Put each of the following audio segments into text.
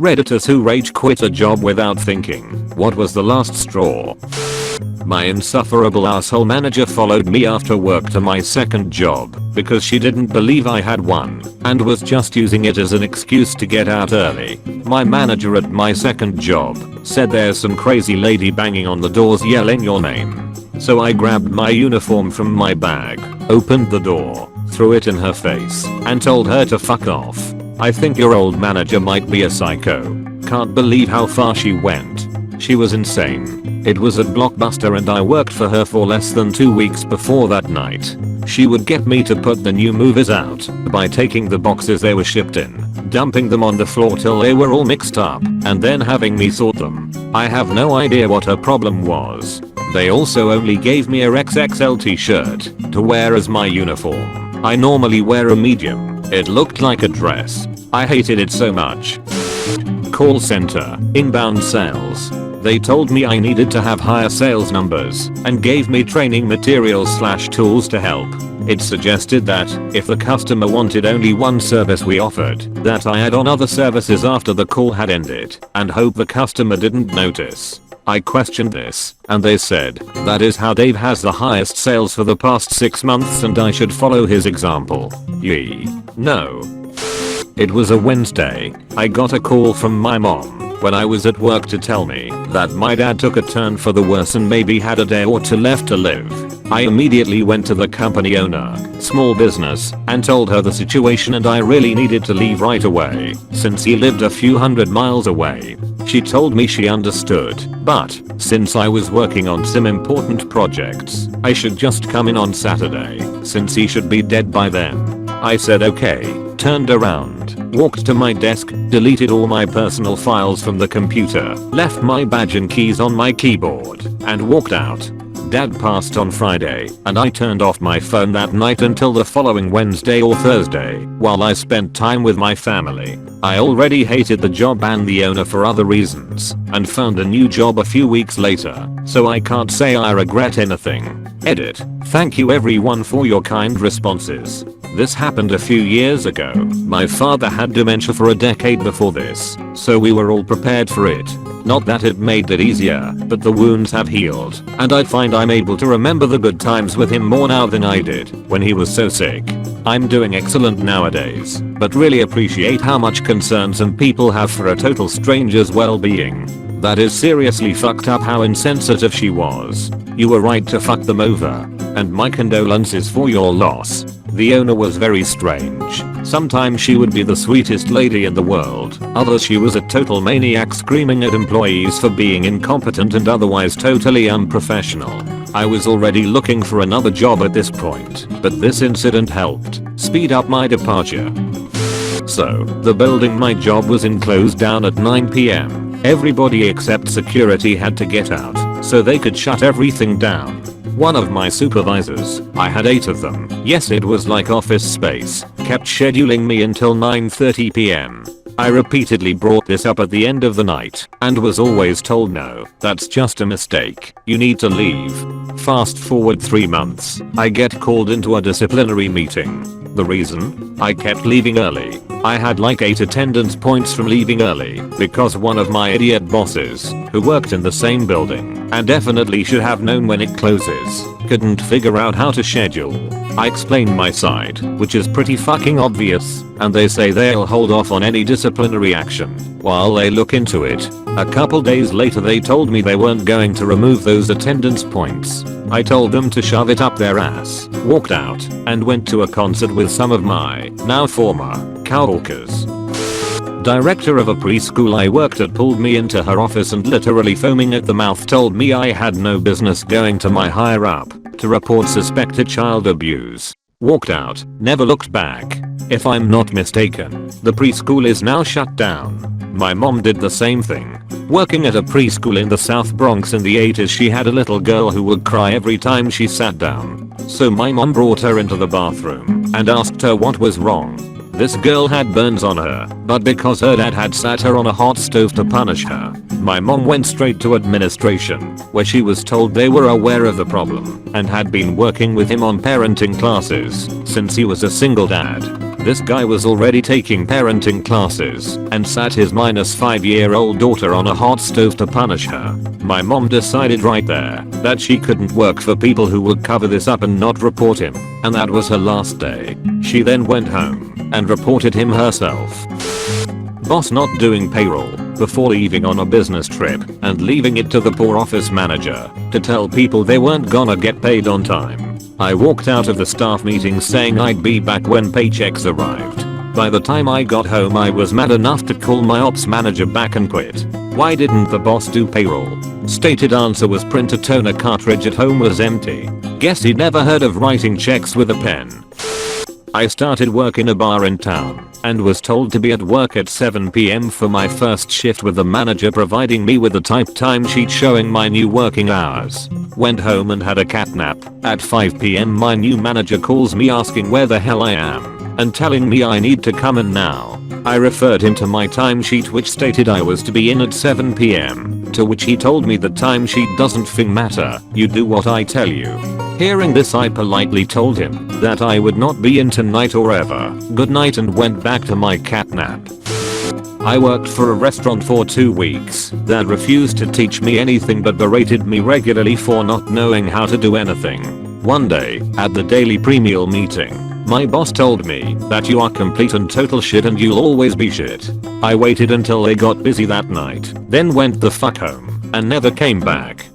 Redditors who rage quit a job without thinking. What was the last straw? My insufferable asshole manager followed me after work to my second job because she didn't believe I had one and was just using it as an excuse to get out early. My manager at my second job said there's some crazy lady banging on the doors yelling your name. So I grabbed my uniform from my bag, opened the door, threw it in her face, and told her to fuck off. I think your old manager might be a psycho. Can't believe how far she went. She was insane. It was at Blockbuster and I worked for her for less than 2 weeks before that night. She would get me to put the new movies out by taking the boxes they were shipped in, dumping them on the floor till they were all mixed up, and then having me sort them. I have no idea what her problem was. They also only gave me a XXL t-shirt to wear as my uniform. I normally wear a medium. It looked like a dress. I hated it so much. Call center, inbound sales. They told me I needed to have higher sales numbers and gave me training materials/tools to help. It suggested that if the customer wanted only one service we offered, that I add on other services after the call had ended and hope the customer didn't notice. I questioned this and they said that is how Dave has the highest sales for the past 6 months and I should follow his example. Yee. No. It was a Wednesday. I got a call from my mom when I was at work to tell me that my dad took a turn for the worse and maybe had a day or two left to live. I immediately went to the company owner, small business, and told her the situation and I really needed to leave right away since he lived a few hundred miles away. She told me she understood, but since I was working on some important projects, I should just come in on Saturday since he should be dead by then. I said okay, turned around, walked to my desk, deleted all my personal files from the computer, left my badge and keys on my keyboard, and walked out. Dad passed on Friday, and I turned off my phone that night until the following Wednesday or Thursday, while I spent time with my family. I already hated the job and the owner for other reasons, and found a new job a few weeks later, so I can't say I regret anything. Edit. Thank you everyone for your kind responses. This happened a few years ago. My father had dementia for a decade before this, so we were all prepared for it. Not that it made it easier, but the wounds have healed, and I find I'm able to remember the good times with him more now than I did when he was so sick. I'm doing excellent nowadays, but really appreciate how much concern some people have for a total stranger's well-being. That is seriously fucked up how insensitive she was. You were right to fuck them over, and my condolences for your loss. The owner was very strange. Sometimes she would be the sweetest lady in the world, others she was a total maniac screaming at employees for being incompetent and otherwise totally unprofessional. I was already looking for another job at this point, but this incident helped speed up my departure. So, the building my job was in closed down at 9 PM. Everybody except security had to get out, so they could shut everything down. One of my supervisors, I had 8 of them, yes it was like office space, kept scheduling me until 9:30 PM. I repeatedly brought this up at the end of the night and was always told no, that's just a mistake, you need to leave. Fast forward 3 months, I get called into a disciplinary meeting. The reason? I kept leaving early. I had like 8 attendance points from leaving early because one of my idiot bosses, who worked in the same building and definitely should have known when it closes, couldn't figure out how to schedule. I explained my side, which is pretty fucking obvious, and they say they'll hold off on any disciplinary action while they look into it. A couple days later they told me they weren't going to remove those attendance points. I told them to shove it up their ass, walked out, and went to a concert with some of my, now former, coworkers. Director of a preschool I worked at pulled me into her office and literally foaming at the mouth told me I had no business going to my higher up to report suspected child abuse. Walked out, never looked back. If I'm not mistaken, the preschool is now shut down. My mom did the same thing. Working at a preschool in the South Bronx in the 80s, she had a little girl who would cry every time she sat down. So my mom brought her into the bathroom and asked her what was wrong. This girl had burns on her, but because her dad had sat her on a hot stove to punish her, My mom went straight to administration, where she was told they were aware of the problem and had been working with him on parenting classes since he was a single dad. This guy was already taking parenting classes and sat his -5-year-old daughter on a hot stove to punish her. My mom decided right there that she couldn't work for people who would cover this up and not report him, and that was her last day. She then went home and reported him herself. Boss not doing payroll before leaving on a business trip and leaving it to the poor office manager to tell people they weren't gonna get paid on time. I walked out of the staff meeting saying I'd be back when paychecks arrived. By the time I got home I was mad enough to call my ops manager back and quit. Why didn't the boss do payroll? Stated answer was printer toner cartridge at home was empty. Guess he never heard of writing checks with a pen. I started work in a bar in town and was told to be at work at 7 PM for my first shift, with the manager providing me with a typed timesheet showing my new working hours. Went home and had a cat nap. At 5 PM my new manager calls me asking where the hell I am and telling me I need to come in now. I referred him to my timesheet which stated I was to be in at 7 PM, to which he told me the timesheet doesn't matter, you do what I tell you. Hearing this I politely told him that I would not be in tonight or ever. Good night and went back to my cat nap. I worked for a restaurant for 2 weeks that refused to teach me anything but berated me regularly for not knowing how to do anything. One day, at the daily pre-meal meeting, my boss told me that you are complete and total shit and you'll always be shit. I waited until they got busy that night, then went the fuck home and never came back.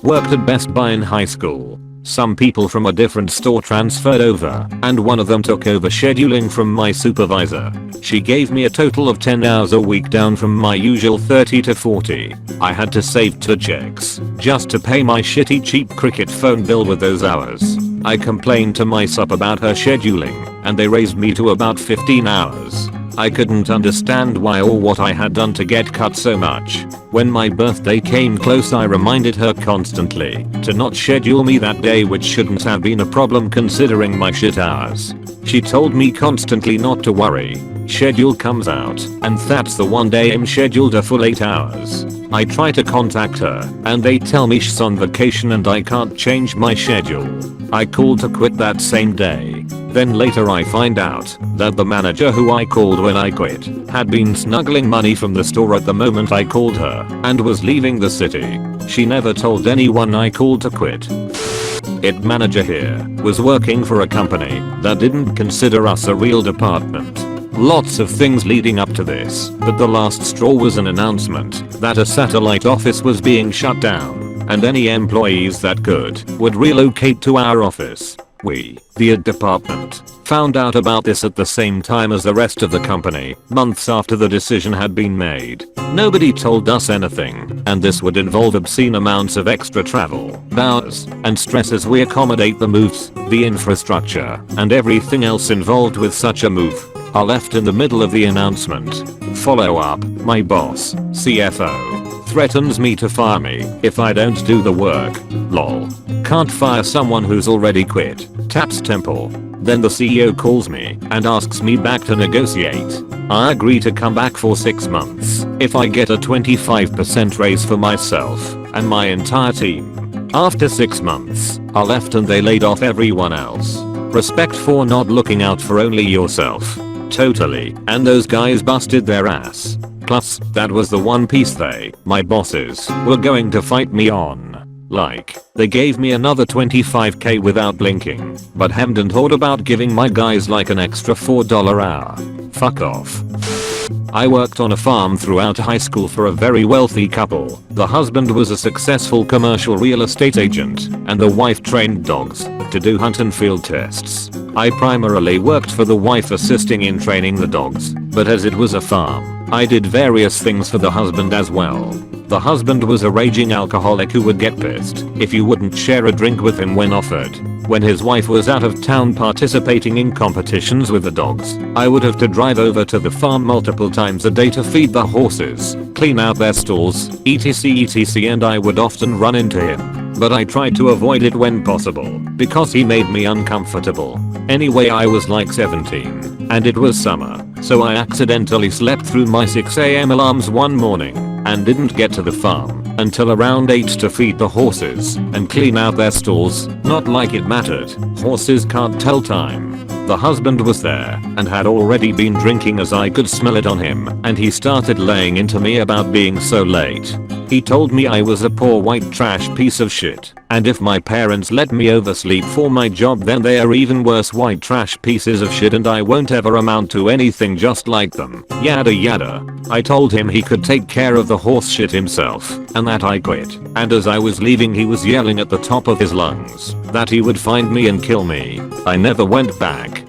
Worked at Best Buy in high school. Some people from a different store transferred over, and one of them took over scheduling from my supervisor. She gave me a total of 10 hours a week, down from my usual 30 to 40. I had to save 2 checks just to pay my shitty cheap cricket phone bill with those hours. I complained to my sup about her scheduling, and they raised me to about 15 hours. I couldn't understand why or what I had done to get cut so much. When my birthday came close I reminded her constantly to not schedule me that day, which shouldn't have been a problem considering my shit hours. She told me constantly not to worry. Schedule comes out, and that's the one day I'm scheduled a full 8 hours. I try to contact her, and they tell me she's on vacation and I can't change my schedule. I called to quit that same day. Then later I find out that the manager who I called when I quit had been snuggling money from the store at the moment I called her and was leaving the city. She never told anyone I called to quit. It manager here was working for a company that didn't consider us a real department. Lots of things leading up to this, but the last straw was an announcement that a satellite office was being shut down and any employees that could would relocate to our office. We, the department, found out about this at the same time as the rest of the company, months after the decision had been made. Nobody told us anything, and this would involve obscene amounts of extra travel, hours, and stress as we accommodate the moves, the infrastructure, and everything else involved with such a move. Are left in the middle of the announcement. Follow up, my boss, CFO, threatens me to fire me if I don't do the work. Lol. Can't fire someone who's already quit. Taps temple. Then the CEO calls me and asks me back to negotiate. I agree to come back for 6 months if I get a 25% raise for myself and my entire team. After 6 months, I left and they laid off everyone else. Respect for not looking out for only yourself. Totally, and those guys busted their ass. Plus, that was the one piece they, my bosses, were going to fight me on. Like, they gave me another 25k without blinking, but hemmed and hawed about giving my guys like an extra $4 hour. Fuck off. I worked on a farm throughout high school for a very wealthy couple. The husband was a successful commercial real estate agent, and the wife trained dogs to do hunt and field tests. I primarily worked for the wife, assisting in training the dogs, but as it was a farm, I did various things for the husband as well. The husband was a raging alcoholic who would get pissed if you wouldn't share a drink with him when offered. When his wife was out of town participating in competitions with the dogs, I would have to drive over to the farm multiple times a day to feed the horses, clean out their stalls, etc, and I would often run into him. But I tried to avoid it when possible because he made me uncomfortable. Anyway, I was like 17 and it was summer, so I accidentally slept through my 6 AM alarms one morning. and didn't get to the farm until around 8 to feed the horses and clean out their stalls. Not like it mattered. Horses can't tell time. The husband was there and had already been drinking as I could smell it on him, and he started laying into me about being so late. He told me I was a poor white trash piece of shit, and if my parents let me oversleep for my job then they are even worse white trash pieces of shit and I won't ever amount to anything just like them. Yada yada. I told him he could take care of the horse shit himself and that I quit, and as I was leaving he was yelling at the top of his lungs that he would find me and kill me. I never went back.